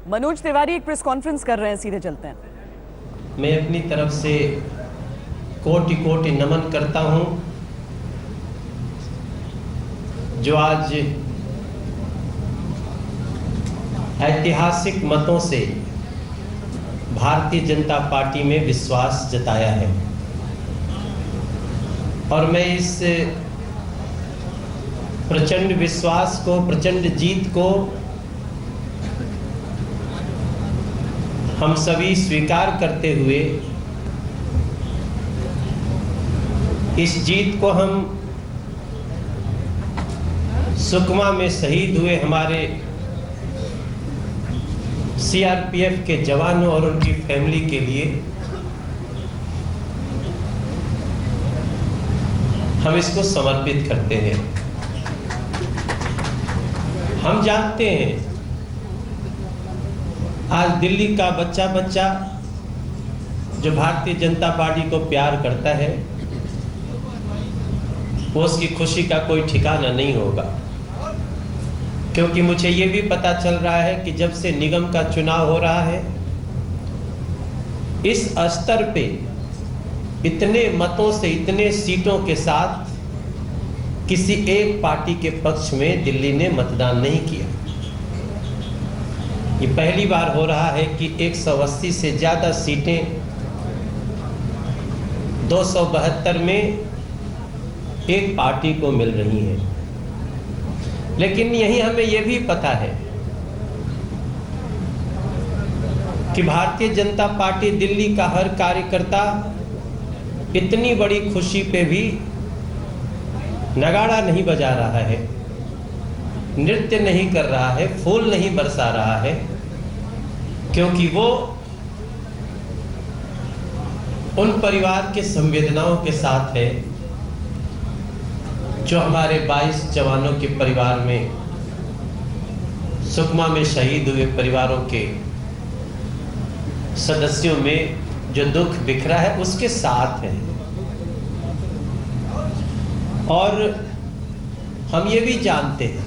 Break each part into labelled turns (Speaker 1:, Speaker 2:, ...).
Speaker 1: मनोज तिवारी एक press conference कर रहे हैं, सीधे चलते हैं।
Speaker 2: मैं अपनी तरफ से कोटि कोटि नमन करता हूं जो आज ऐतिहासिक मतों से भारतीय जनता पार्टी में विश्वास जताया है। और मैं इस प्रचंड विश्वास को, प्रचंड जीत को हम सभी स्वीकार करते हुए इस जीत को हम सुकमा में शहीद हुए हमारे सीआरपीएफ के जवानों और उनकी फैमिली के लिए हम इसको समर्पित करते हैं। हम जानते हैं आज दिल्ली का बच्चा बच्चा जो भारतीय जनता पार्टी को प्यार करता है वो उसकी खुशी का कोई ठिकाना नहीं होगा, क्योंकि मुझे ये भी पता चल रहा है कि जब से निगम का चुनाव हो रहा है इस स्तर पे इतने मतों से, इतने सीटों के साथ किसी एक पार्टी के पक्ष में दिल्ली ने मतदान नहीं किया। ये पहली बार हो रहा है कि 180 से ज़्यादा सीटें 272 में एक पार्टी को मिल रही हैं। लेकिन यही हमें यह भी पता है कि भारतीय जनता पार्टी दिल्ली का हर कार्यकर्ता इतनी बड़ी खुशी पे भी नगाड़ा नहीं बजा रहा है, नृत्य नहीं कर रहा है, फूल नहीं बरसा रहा है, क्योंकि वो उन परिवार के संवेदनाओं के साथ है जो हमारे 22 जवानों के परिवार में, सुकमा में शहीद हुए परिवारों के सदस्यों में जो दुख बिखरा है उसके साथ है। और हम ये भी जानते हैं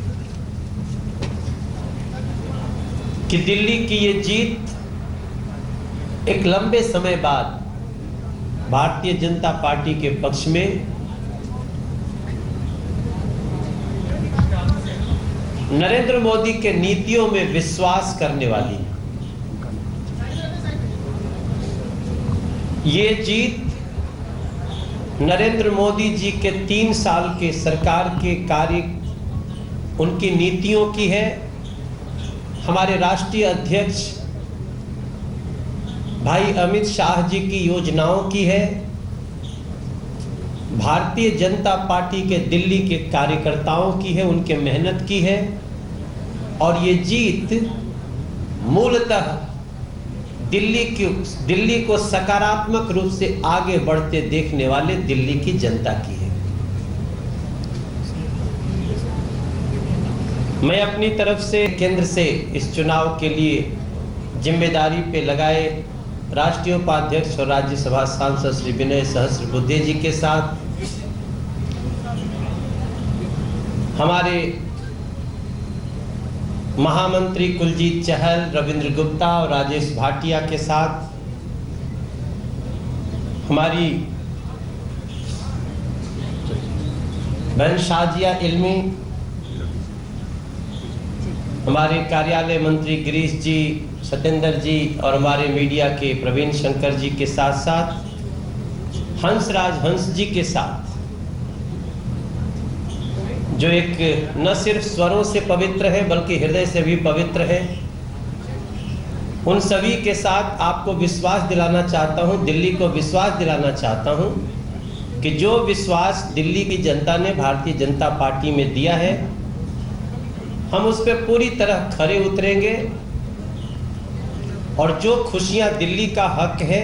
Speaker 2: कि दिल्ली की ये जीत एक लंबे समय बाद भारतीय जनता पार्टी के पक्ष में नरेंद्र मोदी के नीतियों में विश्वास करने वाली है। ये जीत नरेंद्र मोदी जी के 3 साल के सरकार के कार्य, उनकी नीतियों की है। हमारे राष्ट्रीय अध्यक्ष भाई अमित शाह जी की योजनाओं की है। भारतीय जनता पार्टी के दिल्ली के कार्यकर्ताओं की है, उनके मेहनत की है। और ये जीत मूलतः दिल्ली को सकारात्मक रूप से आगे बढ़ते देखने वाले दिल्ली की जनता की है। मैं अपनी तरफ से केंद्र से इस चुनाव के लिए जिम्मेदारी पे लगाए राष्ट्रीय उपाध्यक्ष और राज्यसभा सांसद श्री विनय सहस्रबुद्धे जी के साथ हमारे महामंत्री कुलजीत चहल, रविंद्र गुप्ता और राजेश भाटिया के साथ, हमारी बहन शाजिया इल्मी, हमारे कार्यालय मंत्री गिरीश जी, सत्येंद्र जी और हमारे मीडिया के प्रवीण शंकर जी के साथ साथ हंसराज हंस जी के साथ, जो एक न सिर्फ स्वरों से पवित्र है बल्कि हृदय से भी पवित्र है, उन सभी के साथ आपको विश्वास दिलाना चाहता हूं, दिल्ली को विश्वास दिलाना चाहता हूं कि जो विश्वास दिल्ली की जनता ने भारतीय जनता पार्टी में दिया है हम उस पर पूरी तरह खरे उतरेंगे और जो खुशियां दिल्ली का हक है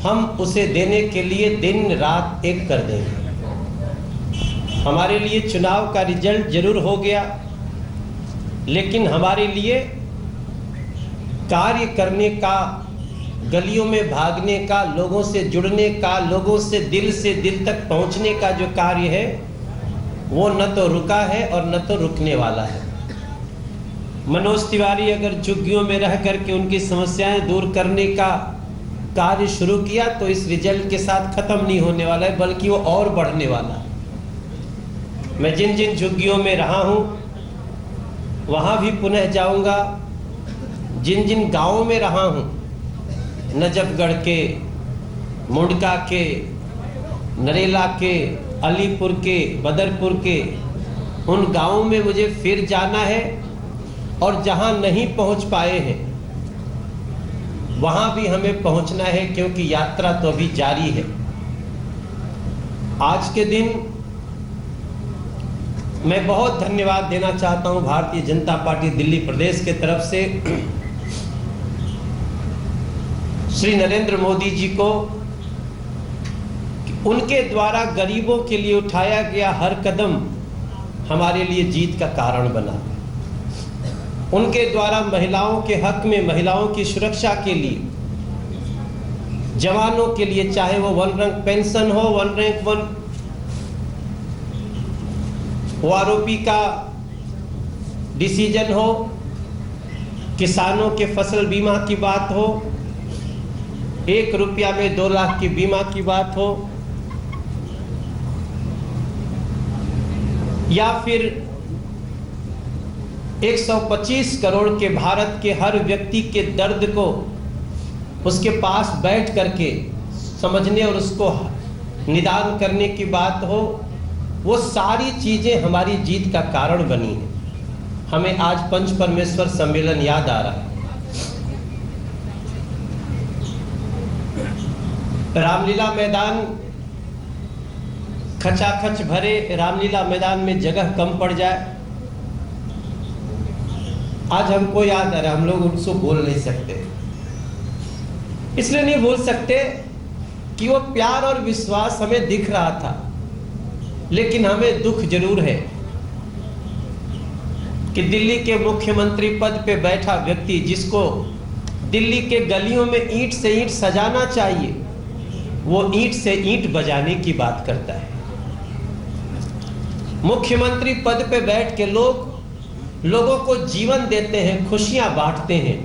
Speaker 2: हम उसे देने के लिए दिन रात एक कर देंगे। हमारे लिए चुनाव का रिजल्ट जरूर हो गया, लेकिन हमारे लिए कार्य करने का, गलियों में भागने का, लोगों से जुड़ने का, लोगों से दिल तक पहुंचने का जो कार्य है वो न तो रुका है और न तो रुकने वाला है। मनोज तिवारी अगर झुग्गियों में रह करके उनकी समस्याएं दूर करने का कार्य शुरू किया तो इस रिजल्ट के साथ खत्म नहीं होने वाला है, बल्कि वो और बढ़ने वाला है। मैं जिन जिन झुग्गियों में रहा हूं वहां भी पुनः जाऊंगा। जिन जिन गांवों में रहा हूं, नजफगढ़ के, मुंडका के, नरेला के, अलीपुर के, बदरपुर के, उन गांवों में मुझे फिर जाना है और जहां नहीं पहुंच पाए हैं वहां भी हमें पहुंचना है, क्योंकि यात्रा तो अभी जारी है। आज के दिन मैं बहुत धन्यवाद देना चाहता हूं भारतीय जनता पार्टी दिल्ली प्रदेश के तरफ से श्री नरेंद्र मोदी जी को। उनके द्वारा गरीबों के लिए उठाया गया हर कदम हमारे लिए जीत का कारण बना। उनके द्वारा महिलाओं के हक में, महिलाओं की सुरक्षा के लिए, जवानों के लिए, चाहे वो 1 रैंक पेंशन हो, 1 रैंक 1 आरोपी का डिसीजन हो, किसानों के फसल बीमा की बात हो, 1 रुपया में 2 लाख की बीमा की बात हो, या फिर 125 करोड़ के भारत के हर व्यक्ति के दर्द को उसके पास बैठ करके समझने और उसको निदान करने की बात हो, वो सारी चीजें हमारी जीत का कारण बनी है। हमें आज पंच परमेश्वर सम्मेलन याद आ रहा है। रामलीला मैदान खचाखच भरे, रामलीला मैदान में जगह कम पड़ जाए, आज हमको याद आ रहा है। हम लोग उसको बोल नहीं सकते, इसलिए नहीं बोल सकते कि वो प्यार और विश्वास हमें दिख रहा था, लेकिन हमें दुख जरूर है कि दिल्ली के मुख्यमंत्री पद पे बैठा व्यक्ति, जिसको दिल्ली के गलियों में ईंट से ईंट सजाना चाहिए, वो ईंट से ईंट बजाने की बात करता है। मुख्यमंत्री पद पे बैठ के लोगों को जीवन देते हैं, खुशियां बांटते हैं।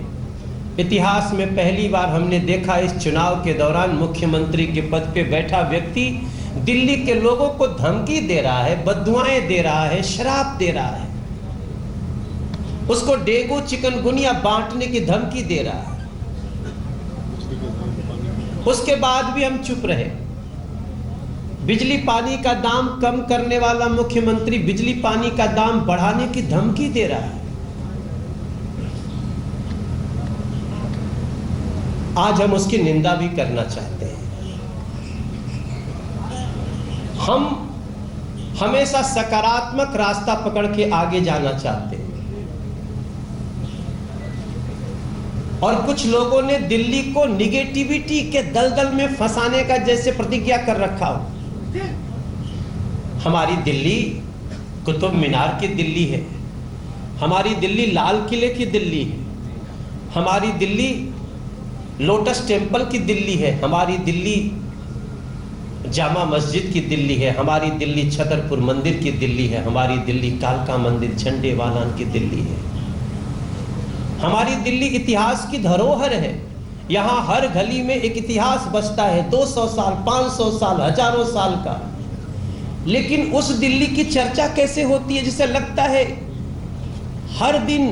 Speaker 2: इतिहास में पहली बार हमने देखा इस चुनाव के दौरान मुख्यमंत्री के पद पे बैठा व्यक्ति दिल्ली के लोगों को धमकी दे रहा है, बददुआएं दे रहा है, शराब दे रहा है, उसको डेंगू चिकनगुनिया बांटने की धमकी दे रहा है। उसके बाद भी हम चुप रहे। बिजली पानी का दाम कम करने वाला मुख्यमंत्री बिजली पानी का दाम बढ़ाने की धमकी दे रहा है। आज हम उसकी निंदा भी करना चाहते हैं। हम हमेशा सकारात्मक रास्ता पकड़ के आगे जाना चाहते हैं, और कुछ लोगों ने दिल्ली को निगेटिविटी के दलदल में फंसाने का जैसे प्रतिज्ञा कर रखा हो। हमारी दिल्ली कुतुब मीनार की दिल्ली है, हमारी दिल्ली लाल किले की दिल्ली है, हमारी दिल्ली लोटस टेम्पल की दिल्ली है, हमारी दिल्ली जामा मस्जिद की दिल्ली है, हमारी दिल्ली छतरपुर मंदिर की दिल्ली है, हमारी दिल्ली कालका मंदिर झंडे वालान की दिल्ली है। हमारी दिल्ली इतिहास की धरोहर है। यहाँ हर गली में एक इतिहास बसता है, 200 साल, 500 साल, हजारों साल का। लेकिन उस दिल्ली की चर्चा कैसे होती है जिसे लगता है हर दिन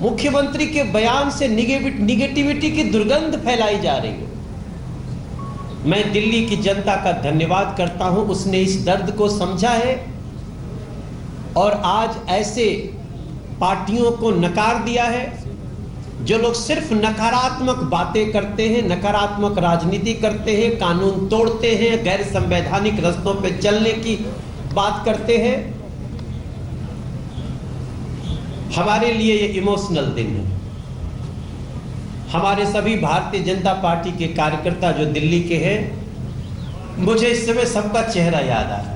Speaker 2: मुख्यमंत्री के बयान से निगेटिविटी की दुर्गंध फैलाई जा रही है। मैं दिल्ली की जनता का धन्यवाद करता हूं, उसने इस दर्द को समझा है और आज ऐसे पार्टियों को नकार दिया है जो लोग सिर्फ नकारात्मक बातें करते हैं, नकारात्मक राजनीति करते हैं, कानून तोड़ते हैं, गैर संवैधानिक रास्तों पे चलने की बात करते हैं। हमारे लिए ये इमोशनल दिन है। हमारे सभी भारतीय जनता पार्टी के कार्यकर्ता जो दिल्ली के हैं, मुझे इस समय सबका चेहरा याद आ रहा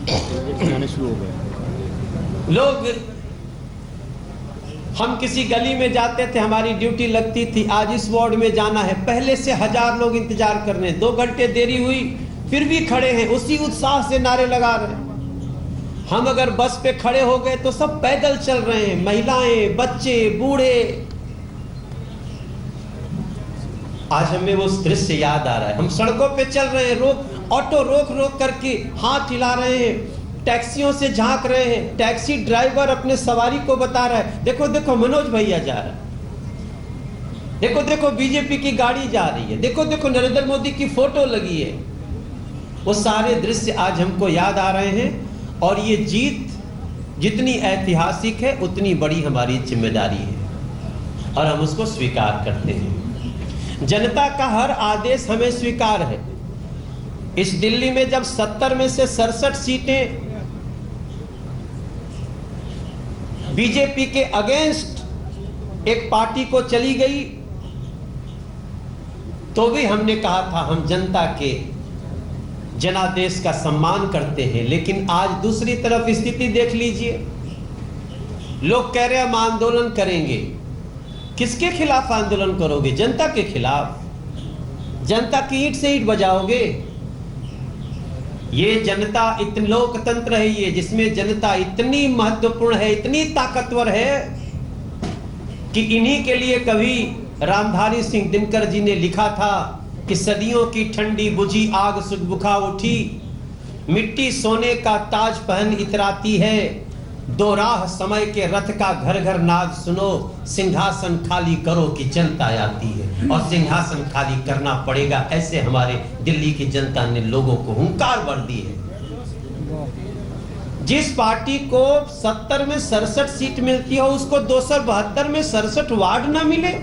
Speaker 2: है।
Speaker 3: शुरू हो गए
Speaker 2: लोग, हम किसी गली में जाते थे, हमारी ड्यूटी लगती थी, आज इस वार्ड में जाना है, पहले से 1000 लोग इंतजार कर रहे हैं, 2 घंटे देरी हुई फिर भी खड़े हैं, उसी उत्साह से नारे लगा रहे हैं। हम अगर बस पे खड़े हो गए तो सब पैदल चल रहे हैं, महिलाएं, बच्चे, बूढ़े। आज हमें वो दृश्य याद आ रहा है। हम सड़कों पे चल रहे हैं, ऑटो रोक रोक करके हाथ हिला रहे हैं, टैक्सियों से झांक रहे हैं। टैक्सी ड्राइवर अपने सवारी को बता रहा है, देखो देखो मनोज भैया जा रहा है, देखो देखो बीजेपी की गाड़ी जा रही है, देखो देखो नरेंद्र मोदी की फोटो लगी है। वो सारे दृश्य आज हमको याद आ रहे हैं। और ये जीत जितनी ऐतिहासिक है उतनी बड़ी हमारी जिम्मेदारी है और हम उसको स्वीकार करते हैं। जनता का हर आदेश हमें स्वीकार है। इस दिल्ली में जब 70 में से 67 सीटें बीजेपी के अगेंस्ट एक पार्टी को चली गई तो भी हमने कहा था हम जनता के जनादेश का सम्मान करते हैं। लेकिन आज दूसरी तरफ स्थिति देख लीजिए, लोग कह रहे हैं हम आंदोलन करेंगे। किसके खिलाफ आंदोलन करोगे? जनता के खिलाफ। जनता की ईंट से ईंट बजाओगे? ये जनता इतनी लोकतंत्र है ये, जिसमें जनता इतनी महत्वपूर्ण है, इतनी ताकतवर है कि इन्हीं के लिए कभी रामधारी सिंह दिनकर जी ने लिखा था कि सदियों की ठंडी बुझी आग सुखबुखा उठी, मिट्टी सोने का ताज पहन इतराती है, दो राह समय के रथ का घर घर नाद सुनो, सिंहासन खाली करो कि जनता आती है। और सिंहासन खाली करना पड़ेगा, ऐसे हमारे दिल्ली की जनता ने लोगों को हुंकार भर दी है। जिस पार्टी को 70 में 67 सीट मिलती हो उसको 272 में 67 वार्ड ना मिले।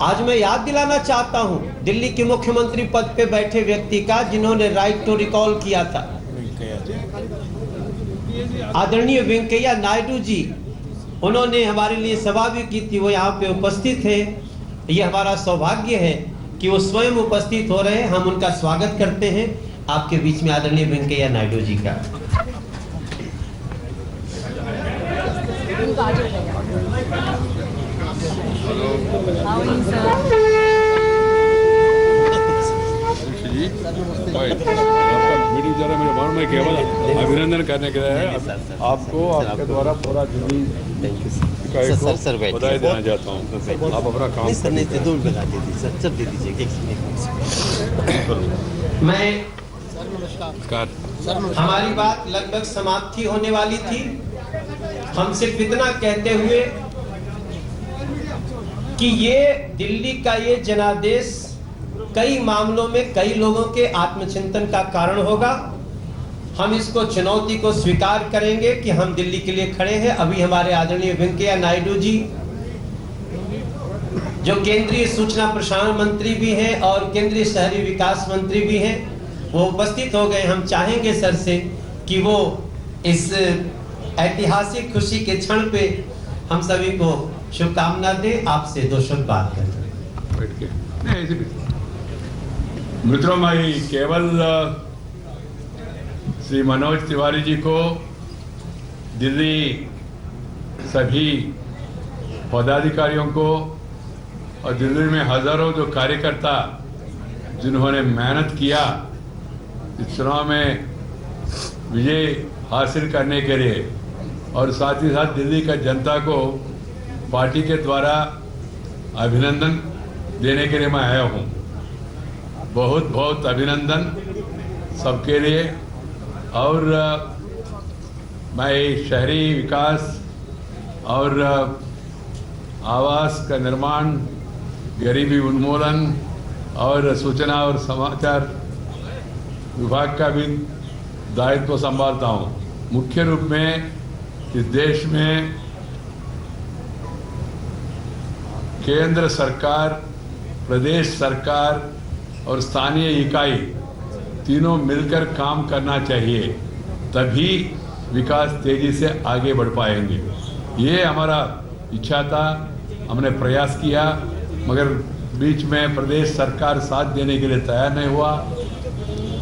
Speaker 2: आज मैं याद दिलाना चाहता हूं दिल्ली के मुख्यमंत्री पद पे बैठे व्यक्ति का, जिन्होंने राइट टू रिकॉल किया था, आदरणीय वेंकैया नायडू जी। उन्होंने हमारे लिए सभा भी की थी, वो यहाँ पे उपस्थित है। ये हमारा सौभाग्य है कि वो स्वयं उपस्थित हो रहे हैं। हम उनका स्वागत करते हैं आपके बीच में, आदरणीय वेंकैया नायडू जी का।
Speaker 3: मीटिंग जरा मेरे मन में केवल अभिनंदन करने के लिए है। आपको आपके द्वारा पूरा दिल्ली
Speaker 2: सर
Speaker 3: बधाई देना चाहता हूँ। आप अपना काम
Speaker 2: मैं
Speaker 3: नमस्कार।
Speaker 2: हमारी बात लगभग समाप्ति होने वाली थी। हम सिर्फ इतना कहते हुए कि ये दिल्ली का ये जनादेश कई मामलों में कई लोगों के आत्मचिंतन का कारण होगा। हम इसको चुनौती को स्वीकार करेंगे कि हम दिल्ली के लिए खड़े हैं। अभी हमारे आदरणीय वेंकैया नायडू जी, जो केंद्रीय सूचना प्रसारण मंत्री भी हैं और केंद्रीय शहरी विकास मंत्री भी हैं, वो उपस्थित हो गए। हम चाहेंगे सर से कि वो इस ऐतिहासिक खुशी के क्षण पे हम सभी को शुभकामना दें। आपसे दो शब्द बात करें।
Speaker 3: मित्रों, मैं केवल श्री मनोज तिवारी जी को दिल्ली सभी पदाधिकारियों को और दिल्ली में हजारों जो कार्यकर्ता जिन्होंने मेहनत किया इस चुनाव में विजय हासिल करने के लिए, और साथ ही साथ दिल्ली का जनता को पार्टी के द्वारा अभिनंदन देने के लिए मैं आया हूँ। बहुत बहुत अभिनंदन सबके लिए। और मैं शहरी विकास और आवास का निर्माण, गरीबी उन्मूलन और सूचना और समाचार विभाग का भी दायित्व संभालता हूँ। मुख्य रूप में इस देश में केंद्र सरकार, प्रदेश सरकार और स्थानीय इकाई तीनों मिलकर काम करना चाहिए, तभी विकास तेजी से आगे बढ़ पाएंगे। ये हमारा इच्छा था, हमने प्रयास किया, मगर बीच में प्रदेश सरकार साथ देने के लिए तैयार नहीं हुआ।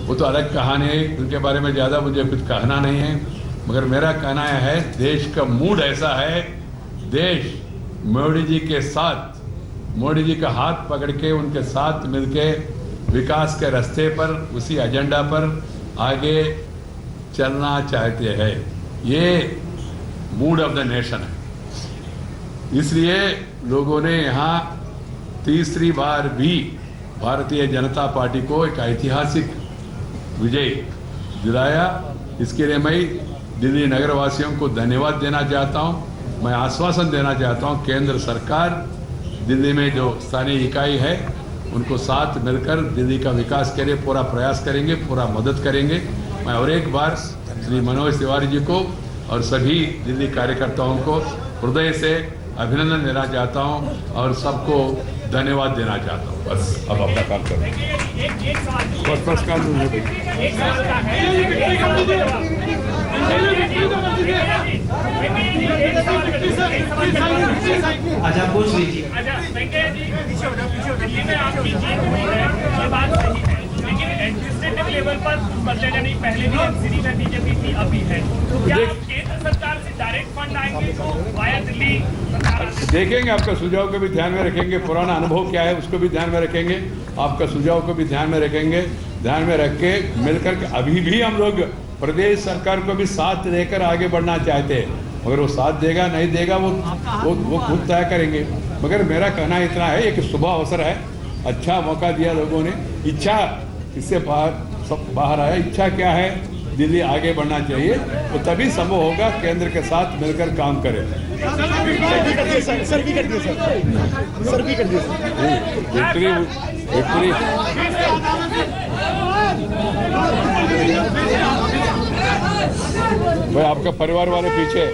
Speaker 3: वो तो अलग कहानी है, उनके बारे में ज़्यादा मुझे कुछ कहना नहीं है। मगर मेरा कहना है, देश का मूड ऐसा है, देश मोदी जी के साथ, मोदी जी का हाथ पकड़ के उनके साथ मिलके विकास के रास्ते पर, उसी एजेंडा पर आगे चलना चाहते हैं। ये मूड ऑफ द नेशन है। इसलिए लोगों ने यहाँ तीसरी बार भी भारतीय जनता पार्टी को एक ऐतिहासिक विजय दिलाया। इसके लिए मैं दिल्ली नगर वासियों को धन्यवाद देना चाहता हूँ। मैं आश्वासन देना चाहता हूँ केंद्र सरकार दिल्ली में जो स्थानीय इकाई है उनको साथ मिलकर दिल्ली का विकास के लिए पूरा प्रयास करेंगे, पूरा मदद करेंगे। मैं और एक बार श्री मनोज तिवारी जी को और सभी दिल्ली कार्यकर्ताओं को हृदय से अभिनंदन देना चाहता हूं और सबको धन्यवाद देना चाहता हूं। बस अब अपना काम करो। बस काम
Speaker 2: अच्छा पूछ लीजिए।
Speaker 4: दिल्ली में आपकी जीत हुई है, ये बात सही है, लेकिन एडमिनिस्ट्रेटिव लेवल पर बदले नहीं, पहले भी एमसीडी में बीजेपी थी, अभी है, तो क्या केंद्र सरकार से डायरेक्ट फंड आएंगे तो वाया दिल्ली सरकार?
Speaker 3: देखेंगे, आपका सुझाव को भी ध्यान में रखेंगे, पुराना अनुभव क्या है उसको भी ध्यान में रखेंगे, आपका सुझाव को भी ध्यान में रखेंगे, ध्यान में रख के मिलकर के अभी भी हम लोग प्रदेश सरकार को भी साथ लेकर आगे बढ़ना चाहते हैं। मगर वो साथ देगा नहीं देगा वो खुद तय करेंगे। मगर मेरा कहना इतना है, एक शुभ अवसर है, अच्छा मौका दिया लोगों ने, इच्छा इससे बाहर आया। इच्छा क्या है? दिल्ली आगे बढ़ना चाहिए, तो तभी संभव होगा केंद्र के साथ मिलकर काम करें। विक्ट्री भाई आपका परिवार वाले पीछे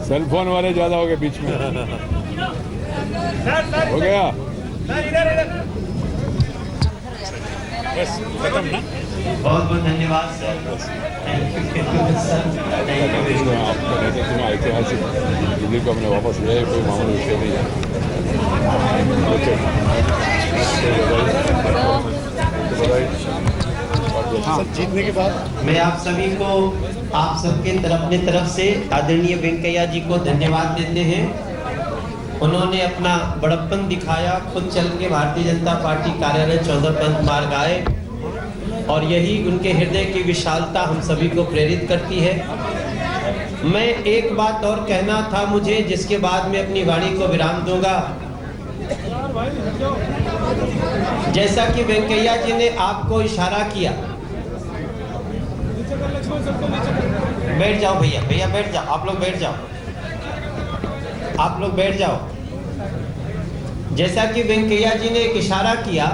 Speaker 3: सेल फोन वाले ज्यादा हो गए बीच में। हो गया
Speaker 2: बस खत्म ना। बहुत बहुत धन्यवाद सर,
Speaker 3: आपका ऐतिहासिक दिल्ली को हमने वापस लिया है, कोई मामूली विषय नहीं है।
Speaker 5: जीतने के बाद
Speaker 2: मैं आप सभी को, आप सबके अपने तरफ से आदरणीय वेंकैया जी को धन्यवाद देते हैं। उन्होंने अपना बड़प्पन दिखाया, खुद चल के भारतीय जनता पार्टी कार्यालय 14 पंथ मार्ग आए, और यही उनके हृदय की विशालता हम सभी को प्रेरित करती है। मैं एक बात और कहना था मुझे, जिसके बाद मैं अपनी वाणी को विराम दूंगा। जैसा कि वेंकैया जी ने आपको इशारा किया, बैठ जाओ भैया, भैया बैठ जाओ, आप लोग बैठ जाओ, आप लोग बैठ जाओ। जैसा कि वेंकैया जी ने एक इशारा किया,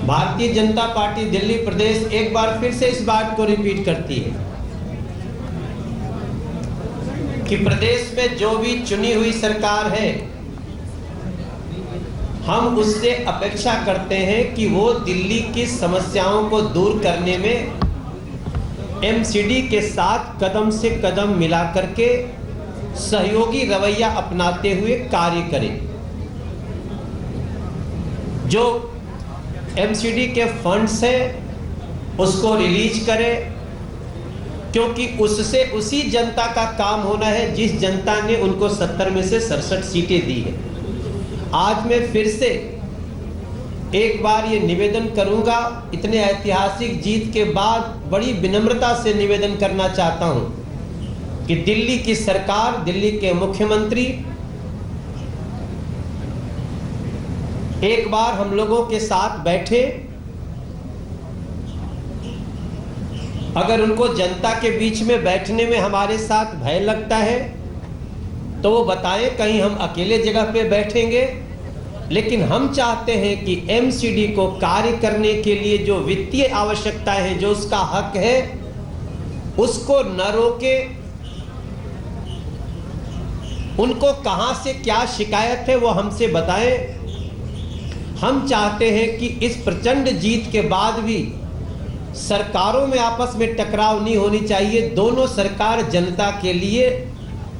Speaker 2: भारतीय जनता पार्टी दिल्ली प्रदेश एक बार फिर से इस बात को रिपीट करती है कि प्रदेश में जो भी चुनी हुई सरकार है, हम उससे अपेक्षा करते हैं कि वो दिल्ली की समस्याओं को दूर करने में एमसीडी के साथ कदम से कदम मिला करके सहयोगी रवैया अपनाते हुए कार्य करें। जो एमसीडी के फंड्स हैं उसको रिलीज करें, क्योंकि उससे उसी जनता का काम होना है जिस जनता ने उनको 70 में से 67 सीटें दी है। आज मैं फिर से एक बार ये निवेदन करूंगा, इतने ऐतिहासिक जीत के बाद बड़ी विनम्रता से निवेदन करना चाहता हूं कि दिल्ली की सरकार, दिल्ली के मुख्यमंत्री एक बार हम लोगों के साथ बैठे। अगर उनको जनता के बीच में बैठने में हमारे साथ भय लगता है तो वो बताएं, कहीं हम अकेले जगह पे बैठेंगे। लेकिन हम चाहते हैं कि एमसीडी को कार्य करने के लिए जो वित्तीय आवश्यकता है, जो उसका हक है, उसको न रोके। उनको कहां से क्या शिकायत है वो हमसे बताएं। हम चाहते हैं कि इस प्रचंड जीत के बाद भी सरकारों में आपस में टकराव नहीं होनी चाहिए। दोनों सरकार जनता के लिए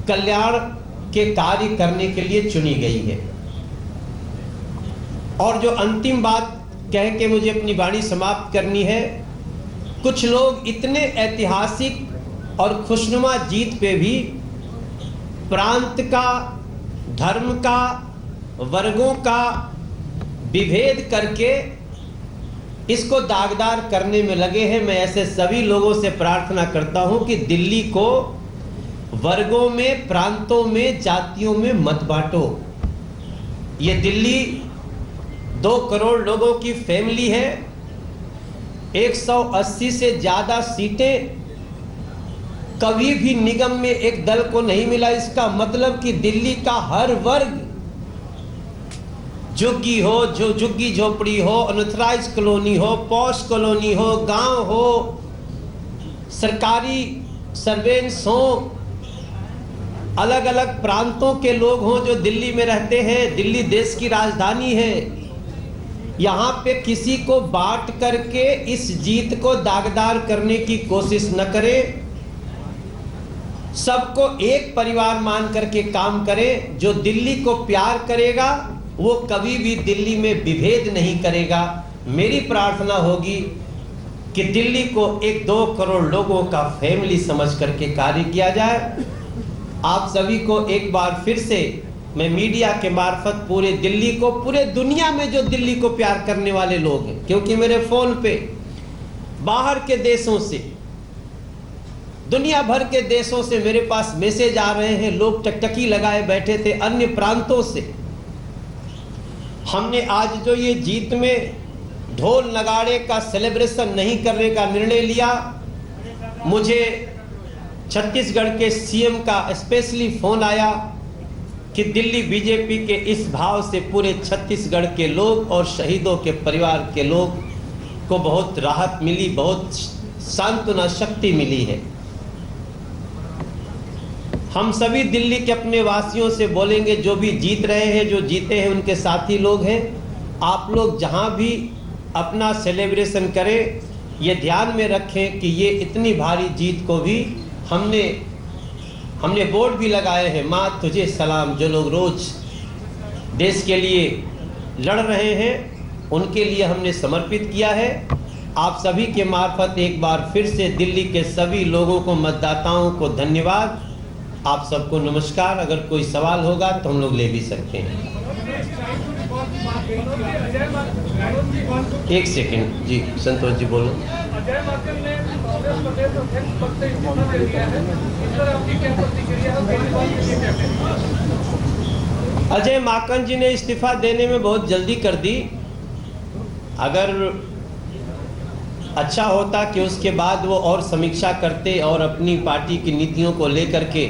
Speaker 2: कल्याण के कार्य करने के लिए चुनी गई है। और जो अंतिम बात कह के मुझे अपनी वाणी समाप्त करनी है, कुछ लोग इतने ऐतिहासिक और खुशनुमा जीत पे भी प्रांत का, धर्म का, वर्गों का विभेद करके इसको दागदार करने में लगे हैं। मैं ऐसे सभी लोगों से प्रार्थना करता हूं कि दिल्ली को वर्गों में, प्रांतों में, जातियों में मत बांटो। ये दिल्ली 2 करोड़ लोगों की फैमिली है। 180 से ज्यादा सीटें कभी भी निगम में एक दल को नहीं मिला। इसका मतलब कि दिल्ली का हर वर्ग, झुग्गी हो, जो झुग्गी झोपड़ी हो, अनऑथराइज कॉलोनी हो, पॉश कॉलोनी हो, गांव हो, सरकारी सर्वेंट्स हो, अलग अलग प्रांतों के लोग हों जो दिल्ली में रहते हैं। दिल्ली देश की राजधानी है। यहां पे किसी को बांट करके इस जीत को दागदार करने की कोशिश न करें। सबको एक परिवार मान करके काम करें। जो दिल्ली को प्यार करेगा वो कभी भी दिल्ली में विभेद नहीं करेगा। मेरी प्रार्थना होगी कि दिल्ली को 1-2 करोड़ लोगों का फैमिली समझ करके कार्य किया जाए। आप सभी को एक बार फिर से मैं मीडिया के मार्फत पूरे दिल्ली को, पूरे दुनिया में जो दिल्ली को प्यार करने वाले लोग हैं, क्योंकि मेरे फोन पे बाहर के देशों से, दुनिया भर के देशों से मेरे पास मैसेज आ रहे हैं। लोग टकटकी लगाए बैठे थे अन्य प्रांतों से। हमने आज जो ये जीत में ढोल नगाड़े का सेलिब्रेशन नहीं करने का निर्णय लिया, मुझे छत्तीसगढ़ के सीएम का स्पेशली फोन आया कि दिल्ली बीजेपी के इस भाव से पूरे छत्तीसगढ़ के लोग और शहीदों के परिवार के लोग को बहुत राहत मिली, बहुत सांत्वना शक्ति मिली है। हम सभी दिल्ली के अपने वासियों से बोलेंगे, जो भी जीत रहे हैं, जो जीते हैं उनके साथी लोग हैं, आप लोग जहां भी अपना सेलिब्रेशन करें, ये ध्यान में रखें कि ये इतनी भारी जीत को भी हमने बोर्ड भी लगाए हैं, माँ तुझे सलाम। जो लोग रोज देश के लिए लड़ रहे हैं उनके लिए हमने समर्पित किया है। आप सभी के मार्फत एक बार फिर से दिल्ली के सभी लोगों को, मतदाताओं को धन्यवाद। आप सबको नमस्कार। अगर कोई सवाल होगा तो हम लोग ले भी सकते हैं। एक सेकंड जी, संतोष जी बोलो।
Speaker 4: अजय माकन ने कांग्रेस प्रदेश अध्यक्ष पद से इस्तीफा दे दिया है, इस पर आपकी क्या प्रतिक्रिया है?
Speaker 2: अजय माकन जी ने इस्तीफा देने में बहुत जल्दी कर दी। अगर अच्छा होता कि उसके बाद वो और समीक्षा करते और अपनी पार्टी की नीतियों को लेकर के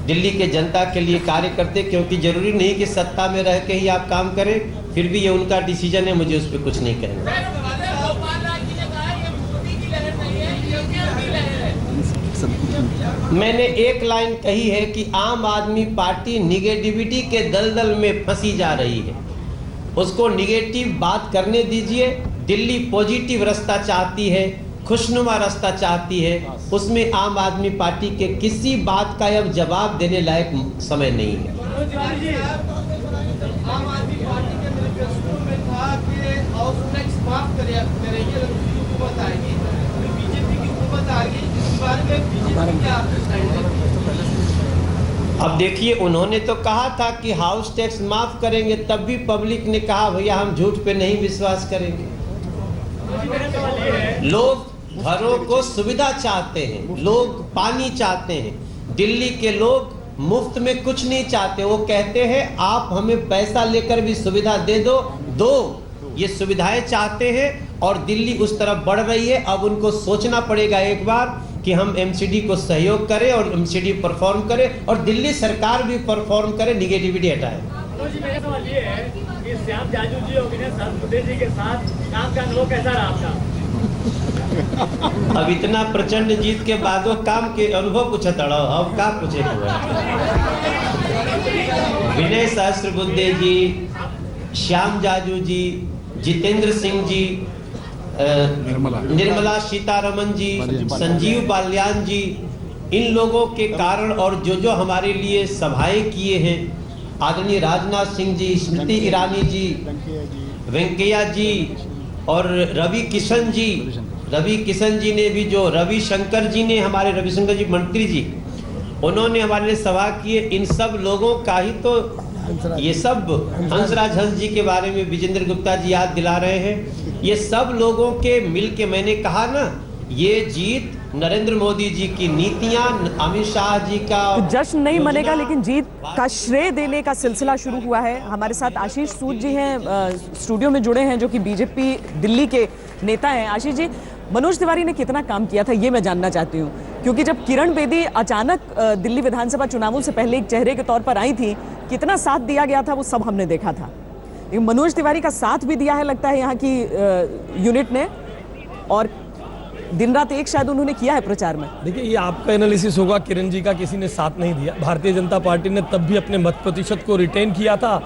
Speaker 2: दिल्ली के जनता के लिए कार्य करते, क्योंकि जरूरी नहीं कि सत्ता में रह के ही आप काम करें। फिर भी ये उनका डिसीजन है, मुझे उस पर कुछ नहीं कहना। मैंने एक लाइन कही है कि आम आदमी पार्टी निगेटिविटी के दलदल में फंसी जा रही है, उसको निगेटिव बात करने दीजिए। दिल्ली पॉजिटिव रास्ता चाहती है, खुशनुमा रास्ता चाहती है। उसमें आम आदमी पार्टी के किसी बात का अब जवाब देने लायक समय नहीं है।
Speaker 5: आम आदमी पार्टी के मैनिफेस्टो में था कि हाउस टैक्स माफ करेंगे, हुकूमत आएगी, बीजेपी की हुकूमत आ गई। इस बारे में बीजेपी क्या स्टैंड है?
Speaker 2: अब देखिए, उन्होंने तो कहा था कि हाउस टैक्स माफ करेंगे, तब भी पब्लिक ने कहा भैया हम झूठ पे नहीं विश्वास करेंगे। लोग घरों को सुविधा चाहते हैं, लोग पानी चाहते हैं। दिल्ली के लोग मुफ्त में कुछ नहीं चाहते। वो कहते हैं आप हमें पैसा लेकर भी सुविधा दे दो। ये सुविधाएं चाहते हैं और दिल्ली उस तरफ बढ़ रही है। अब उनको सोचना पड़ेगा एक बार कि हम एमसीडी को सहयोग करें और एमसीडी परफॉर्म करें और दिल्ली सरकार भी परफॉर्म करे, निगेटिविटी हटाए।
Speaker 4: मेरा सवाल ये है कि श्याम जाजू जी और विनय सहस्त्रबुद्धे जी के साथ काम का अनुभव कैसा रहा आपका?
Speaker 2: अब इतना प्रचंड जीत के बाद वो काम के अनुभव पूछा तड़ा, अब क्या पूछे? विनय सहस्त्रबुद्धे जी, श्याम जाजू जी, जितेंद्र सिंह जी, निर्मला सीतारमन जी, संजीव बालियान जी, इन लोगों के कारण और जो हमारे लिए सभाएं किए हैं, आदरणीय राजनाथ सिंह जी, स्मृति ईरानी जी, वेंकैया जी और रवि किशन जी, रवि किशन जी ने भी, जो रविशंकर जी ने, हमारे रविशंकर जी मंत्री जी, उन्होंने हमारे लिए सवाल किए। इन सब लोगों का ही तो ये सब, हंसराज हंस जी के बारे में विजेंद्र गुप्ता जी याद दिला रहे हैं। ये सब लोगों के मिल के, मैंने कहा ना, ये जीत नरेंद्र मोदी जी की नीतियां, अमित शाह जी का
Speaker 1: तो जश्न नहीं मनेगा, लेकिन जीत का श्रेय देने का सिलसिला शुरू हुआ है। हमारे साथ आशीष सूद जी हैं, स्टूडियो में जुड़े हैं, जो कि बीजेपी दिल्ली के नेता हैं। आशीष जी, मनोज तिवारी ने कितना काम किया था ये मैं जानना चाहती हूँ, क्योंकि जब किरण बेदी अचानक दिल्ली विधानसभा चुनावों से पहले एक चेहरे के तौर पर आई थी, कितना साथ दिया गया था वो सब हमने देखा था। मनोज तिवारी का साथ भी दिया है लगता है यहाँ की यूनिट ने, और दिन रात एक शायद उन्होंने किया है प्रचार में।
Speaker 6: देखिए, ये आपका एनालिसिस होगा, किरण जी का किसी ने साथ नहीं दिया। भारतीय जनता पार्टी ने तब भी अपने मत प्रतिशत को रिटेन किया था,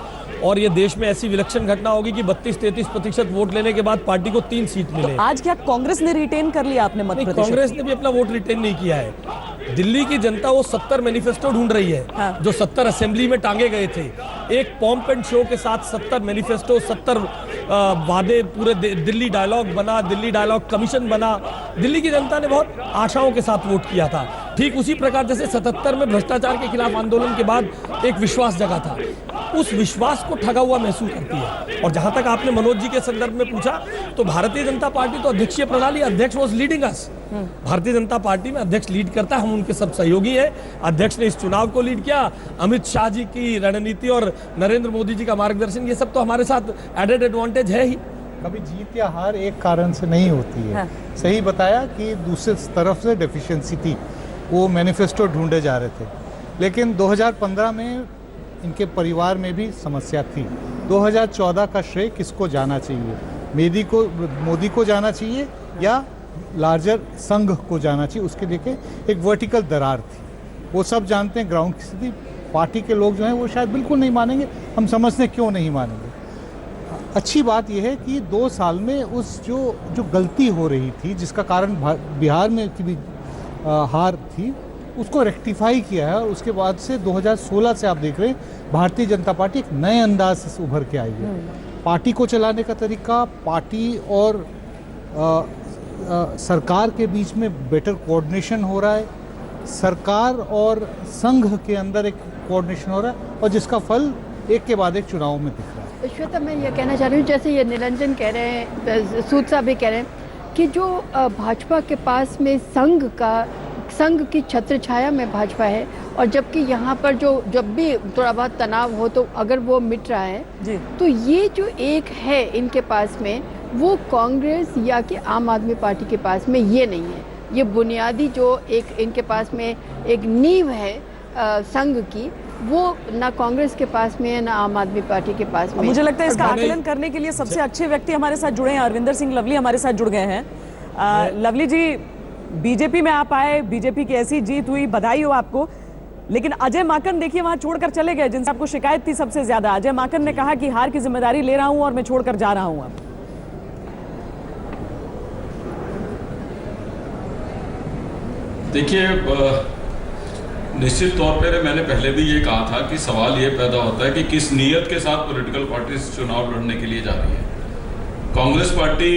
Speaker 6: और ये देश में ऐसी विलक्षण घटना होगी कि 32-33% वोट लेने के बाद पार्टी को 3 सीट मिले।
Speaker 1: तो आज क्या कांग्रेस ने रिटेन कर लिया अपने मत प्रतिशत?
Speaker 6: कांग्रेस ने भी अपना वोट रिटेन नहीं किया है। दिल्ली की जनता वो 70 मैनिफेस्टो ढूंढ रही है,
Speaker 1: हाँ।
Speaker 6: जो 70 असेंबली में टांगे गए थे। एक पॉम्प एंड शो के साथ 70 मैनिफेस्टो, 70 वादे, पूरे दिल्ली डायलॉग बना, दिल्ली डायलॉग कमीशन बना। दिल्ली की जनता ने बहुत आशाओं के साथ वोट किया था। ठीक उसी प्रकार जैसे 77 में भ्रष्टाचार के खिलाफ आंदोलन के बाद एक विश्वास जगा था, उस विश्वास को ठगा हुआ महसूस करती है। और जहां तक आपने मनोज जी के संदर्भ में पूछा, तो भारतीय जनता पार्टी तो अध्यक्षीय प्रणाली, अध्यक्ष was leading us. Bharatiya Janata party में अध्यक्ष लीड करता है, हम उनके सब सहयोगी हैं। अध्यक्ष ने इस चुनाव को लीड किया, अमित शाह जी की रणनीति और नरेंद्र मोदी जी का मार्गदर्शन, ये सब तो हमारे साथ एडेड एडवांटेज है ही।
Speaker 7: कभी जीत या हार एक कारण से नहीं होती है।
Speaker 1: हाँ।
Speaker 7: सही बताया कि दूसरे तरफ से डेफिशिएंसी थी, वो मैनिफेस्टो ढूंढे जा रहे थे। लेकिन 2015 में इनके परिवार में भी समस्या थी। 2014 का श्रेय किसको जाना चाहिए? मोदी को जाना चाहिए या लार्जर संघ को जाना चाहिए? उसके लेके एक वर्टिकल दरार थी। वो सब जानते हैं ग्राउंड की स्थिति। पार्टी के लोग जो हैं वो शायद बिल्कुल नहीं मानेंगे, हम समझते हैं क्यों नहीं मानेंगे। अच्छी बात यह है कि 2 साल में उस जो गलती हो रही थी, जिसका कारण बिहार में की भी हार थी, उसको रेक्टिफाई किया है। और उसके बाद से 2016 से आप देख रहे हैं भारतीय जनता पार्टी एक नए अंदाज से उभर के आई है। पार्टी को चलाने का तरीका, पार्टी और सरकार के बीच में बेटर कोऑर्डिनेशन हो रहा है। सरकार और संघ के अंदर एक कोऑर्डिनेशन हो रहा है, और जिसका फल एक के बाद एक चुनाव में दिख रहा है।
Speaker 8: श्वेता, मैं ये कहना चाह रही हूँ, जैसे ये निरंजन कह रहे हैं, सूद साहब भी कह रहे हैं कि जो भाजपा के पास में संघ की छत्र छाया में भाजपा है, और जबकि यहाँ पर जब भी थोड़ा बहुत तनाव हो तो अगर वो मिट रहा है जी, तो ये जो एक है इनके पास में, वो कांग्रेस या कि आम आदमी पार्टी के पास में ये नहीं है। ये बुनियादी जो एक इनके पास में एक नींव है संघ की, वो ना कांग्रेस के पास में है ना आम आदमी पार्टी के पास में।
Speaker 1: मुझे लगता है इसका आकलन करने के लिए सबसे अच्छे व्यक्ति हमारे साथ जुड़े हैं। अरविंदर सिंह लवली हमारे साथ जुड़ गए हैं। लवली जी, बीजेपी में आप आए, बीजेपी की ऐसी जीत हुई, बधाई हो आपको। लेकिन अजय माकन देखिए वहां छोड़कर चले गए, जिनसे आपको शिकायत थी सबसे ज्यादा। अजय माकन ने कहा कि हार की जिम्मेदारी ले रहा हूं और मैं छोड़कर जा रहा हूं। अब
Speaker 9: देखिए, निश्चित तौर पर मैंने पहले भी ये कहा था कि सवाल ये पैदा होता है कि किस नीयत के साथ पॉलिटिकल पार्टीज चुनाव लड़ने के लिए जा रही है। कांग्रेस पार्टी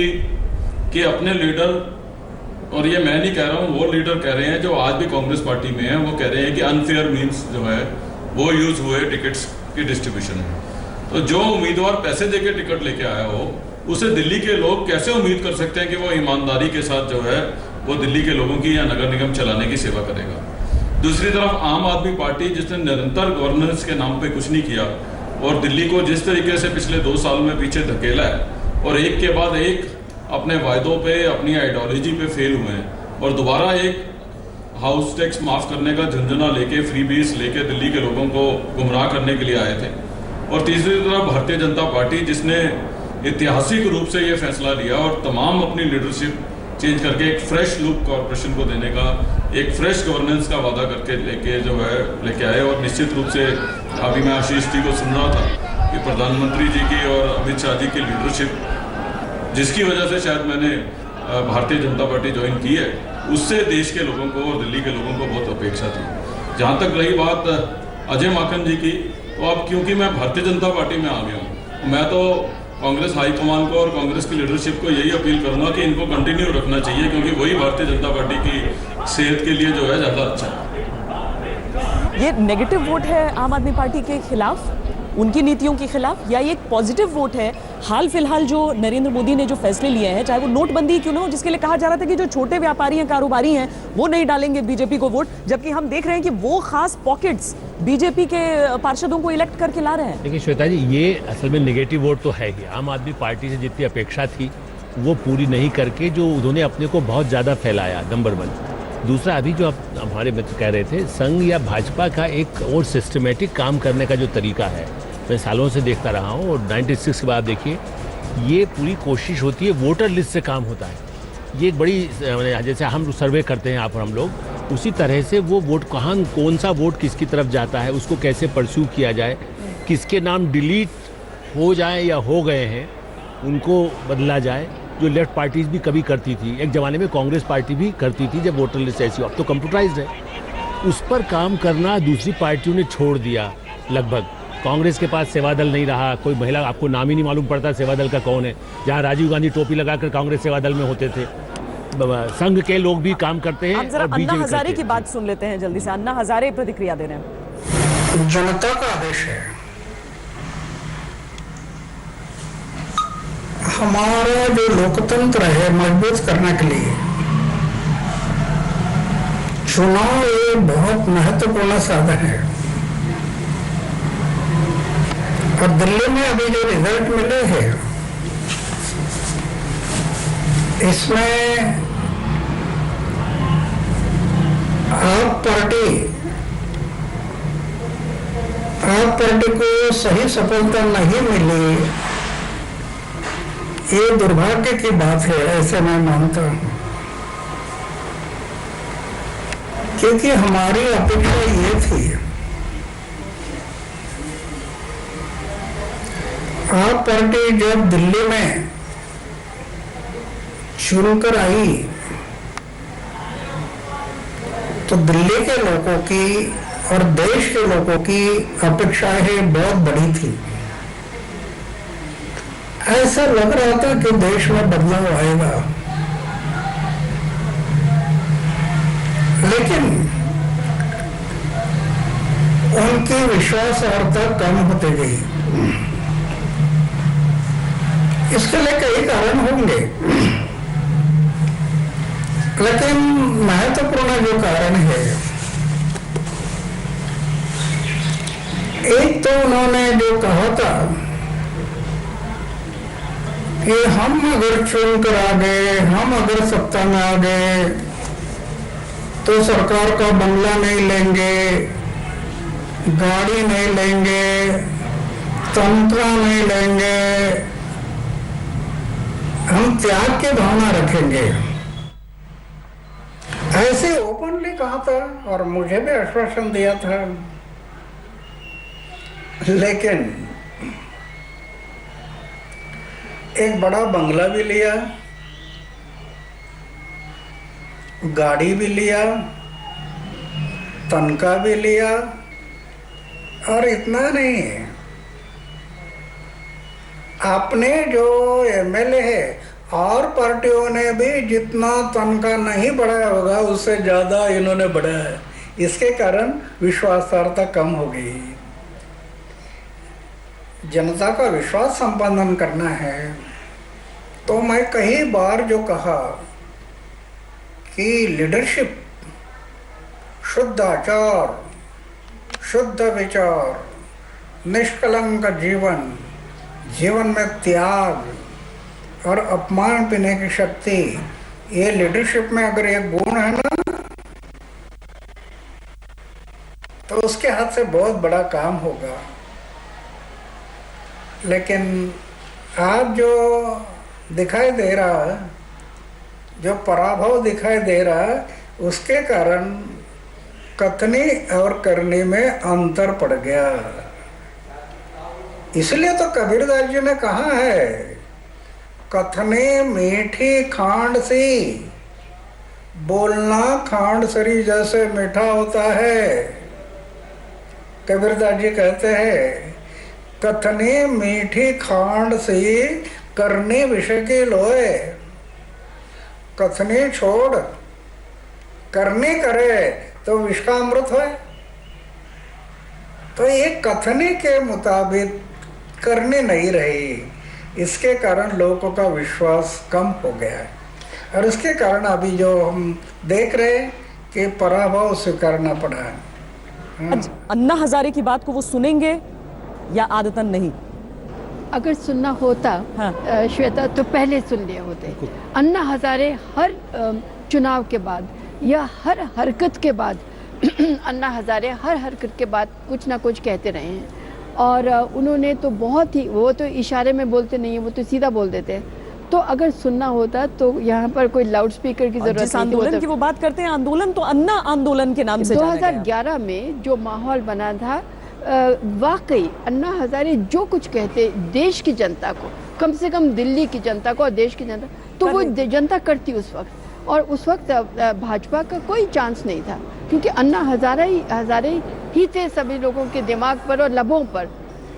Speaker 9: के अपने लीडर, और ये मैं नहीं कह रहा हूँ, वो लीडर कह रहे हैं जो आज भी कांग्रेस पार्टी में है, वो कह रहे हैं कि अनफेयर मीन्स जो है वो यूज हुए टिकट्स की डिस्ट्रीब्यूशन में। तो जो उम्मीदवार पैसे देके टिकट लेके आया हो, उसे दिल्ली के लोग कैसे उम्मीद कर सकते हैं कि वो ईमानदारी के साथ जो है वो दिल्ली के लोगों की या नगर निगम चलाने की सेवा करेगा। दूसरी तरफ आम आदमी पार्टी, जिसने निरंतर गवर्नेंस के नाम पे कुछ नहीं किया और दिल्ली को जिस तरीके से पिछले 2 साल में पीछे धकेला है, और एक के बाद एक अपने वायदों पे, अपनी आइडियोलॉजी पे फेल हुए हैं, और दोबारा एक हाउस टैक्स माफ करने का झंझना लेके, फ्री बीस लेके दिल्ली के लोगों को गुमराह करने के लिए आए थे। और तीसरी तरफ भारतीय जनता पार्टी, जिसने ऐतिहासिक रूप से ये फैसला लिया और तमाम अपनी लीडरशिप चेंज करके एक फ्रेश लुक कॉरपोरेशन को देने का, एक फ्रेश गवर्नेंस का वादा करके लेके आए। और निश्चित रूप से अभी मैं आशीष जी को सुन रहा था कि प्रधानमंत्री जी की और अमित शाह जी की लीडरशिप, जिसकी वजह से शायद मैंने भारतीय जनता पार्टी ज्वाइन की है, उससे देश के लोगों को और दिल्ली के लोगों को बहुत अपेक्षा थी। जहाँ तक रही बात अजय माकन जी की, तो अब क्योंकि मैं भारतीय जनता पार्टी में आ गया हूँ, मैं तो कांग्रेस हाईकमान को और कांग्रेस की लीडरशिप को यही अपील करूंगा कि इनको कंटिन्यू रखना चाहिए, क्योंकि वही भारतीय जनता पार्टी की सेहत के लिए जो है ज़्यादा अच्छा है।
Speaker 1: ये नेगेटिव वोट है आम आदमी पार्टी के खिलाफ, उनकी नीतियों के खिलाफ, या ये एक पॉजिटिव वोट है हाल फिलहाल जो नरेंद्र मोदी ने जो फैसले लिए हैं, चाहे वो नोटबंदी क्यों ना हो, जिसके लिए कहा जा रहा था कि जो छोटे व्यापारी हैं, कारोबारी हैं, वो नहीं डालेंगे बीजेपी को वोट, जबकि हम देख रहे हैं कि वो खास पॉकेट्स बीजेपी के पार्षदों को इलेक्ट करके ला रहे हैं।
Speaker 10: देखिए श्वेता जी, ये असल में नेगेटिव वोट तो है ही। आम आदमी पार्टी से जितनी अपेक्षा थी वो पूरी नहीं करके जो उन्होंने अपने को बहुत ज़्यादा फैलाया, नंबर 1। दूसरा, अभी जो आप हमारे मित्र कह रहे थे, संघ या भाजपा का एक और सिस्टमेटिक काम करने का जो तरीका है, मैं सालों से देखता रहा हूँ, और 96 के बाद देखिए ये पूरी कोशिश होती है, वोटर लिस्ट से काम होता है। ये एक बड़ी, जैसे हम सर्वे करते हैं आप और हम लोग, उसी तरह से वो वोट कहाँ, कौन सा वोट किसकी तरफ जाता है, उसको कैसे परस्यू किया जाए, किसके नाम डिलीट हो जाए या हो गए हैं उनको बदला जाए, जो लेफ्ट पार्टीज भी कभी करती थी। एक ज़माने में कांग्रेस पार्टी भी करती थी जब वोटर लिस्ट ऐसी हो, अब तो कंप्यूटराइज्ड है। उस पर काम करना दूसरी पार्टियों ने छोड़ दिया लगभग। कांग्रेस के पास सेवा दल नहीं रहा, कोई महिला, आपको नाम ही नहीं मालूम पड़ता सेवा दल का कौन है, जहाँ राजीव गांधी टोपी लगाकर कांग्रेस सेवा दल में होते थे। संघ के लोग भी काम करते हैं।
Speaker 1: हम जरा अन्ना हजारे की बात सुन लेते हैं जल्दी से। अन्ना हजारे प्रतिक्रिया दे रहे हैं।
Speaker 11: जनता का आदेश है, हमारा जो लोकतंत्र है मजबूत करने के लिए चुनाव एक बहुत महत्वपूर्ण साधन है। और दिल्ली में अभी जो रिजल्ट मिले हैं इसमें आप पार्टी को सही सफलता नहीं मिली, ये दुर्भाग्य की बात है, ऐसे मैं मानता हूं। क्योंकि हमारी अपेक्षा ये थी, आप पार्टी जब दिल्ली में चुनकर आई तो दिल्ली के लोगों की और देश के लोगों की अपेक्षाएं बहुत बड़ी थी। ऐसा लग रहा था कि देश में बदलाव आएगा, लेकिन उनकी विश्वासार्हता कम होती गई। इसके लिए कई कारण होंगे, लेकिन महत्वपूर्ण जो कारण है, एक तो उन्होंने जो कहा था कि हम अगर चुनकर आ गए, हम अगर सत्ता में आ गए तो सरकार का बंगला नहीं लेंगे, गाड़ी नहीं लेंगे, तनख्वाह नहीं लेंगे, हम त्याग की भावना रखेंगे। ऐसे ओपनली कहा था और मुझे भी आश्वासन दिया था, लेकिन एक बड़ा बंगला भी लिया, गाड़ी भी लिया, तनख्वाह भी लिया, और इतना नहीं, अपने जो एमएलए है और पार्टियों ने भी जितना तनख्वाह नहीं बढ़ाया होगा उससे ज़्यादा इन्होंने बढ़ाया है। इसके कारण विश्वासार्हता कम हो गई। जनता का विश्वास संपादन करना है तो मैं कई बार जो कहा कि लीडरशिप, शुद्ध आचार, शुद्ध विचार, निष्कलंक जीवन, जीवन में त्याग और अपमान पीने की शक्ति, ये लीडरशिप में अगर एक गुण है ना तो उसके हाथ से बहुत बड़ा काम होगा। लेकिन आज जो दिखाई दे रहा है, जो पराभव दिखाई दे रहा है, उसके कारण कथनी और करनी में अंतर पड़ गया। इसलिए तो कबीरदास जी ने कहा है, कथने मीठी खांड सी, बोलना खांड सरी जैसे मीठा होता है। कबीरदास जी कहते हैं कथने मीठी खांड से करने विषय के लोए, कथने छोड़ करने करे तो विष का अमृत होए। तो ये कथने के मुताबिक करने नहीं रही, इसके कारण लोगों का विश्वास कम हो गया है और इसके कारण अभी जो हम देख रहे हैं कि पराभव स्वीकारना पड़ा है।
Speaker 1: आज अन्ना हजारे की बात को वो सुनेंगे या आदतन नहीं?
Speaker 8: अगर सुनना होता श्वेता तो पहले सुन लिए होते। अन्ना हजारे हर चुनाव के बाद या हर हरकत के बाद अन्ना हजारे हर हरकत के बाद कुछ ना कुछ कहते रहे हैं और उन्होंने तो बहुत ही, वो तो इशारे में बोलते नहीं है, वो तो सीधा बोल देते हैं। तो अगर सुनना होता तो यहाँ पर कोई लाउड स्पीकर की जरूरत नहीं थी।
Speaker 1: आंदोलन की वो बात करते हैं, आंदोलन तो अन्ना आंदोलन के नाम से
Speaker 8: 2011 में जो माहौल बना था, वाकई अन्ना हजारे जो कुछ कहते देश की जनता को, कम से कम दिल्ली की जनता को और देश की जनता, तो वो जनता करती उस वक्त। और उस वक्त भाजपा का कोई चांस नहीं था क्योंकि अन्ना हजारे ही थे सभी लोगों के दिमाग पर और लबों पर।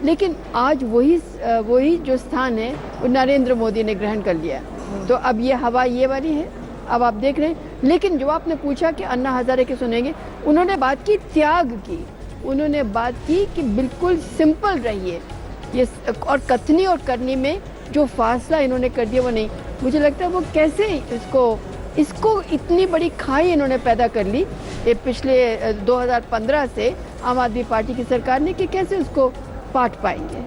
Speaker 8: लेकिन आज वही जो स्थान है वो नरेंद्र मोदी ने ग्रहण कर लिया। तो अब ये हवा ये वाली है, अब आप देख रहे हैं। लेकिन जो आपने पूछा कि अन्ना हजारे के सुनेंगे, उन्होंने बात की त्याग की, उन्होंने बात की कि बिल्कुल सिंपल रहिए ये, और कथनी और करनी में जो फासला इन्होंने कर दिया वो नहीं। मुझे लगता है वो कैसे इसको इतनी बड़ी खाई इन्होंने पैदा कर ली ये पिछले 2015 से आम आदमी पार्टी की सरकार ने, कि कैसे उसको पाट पाएंगे।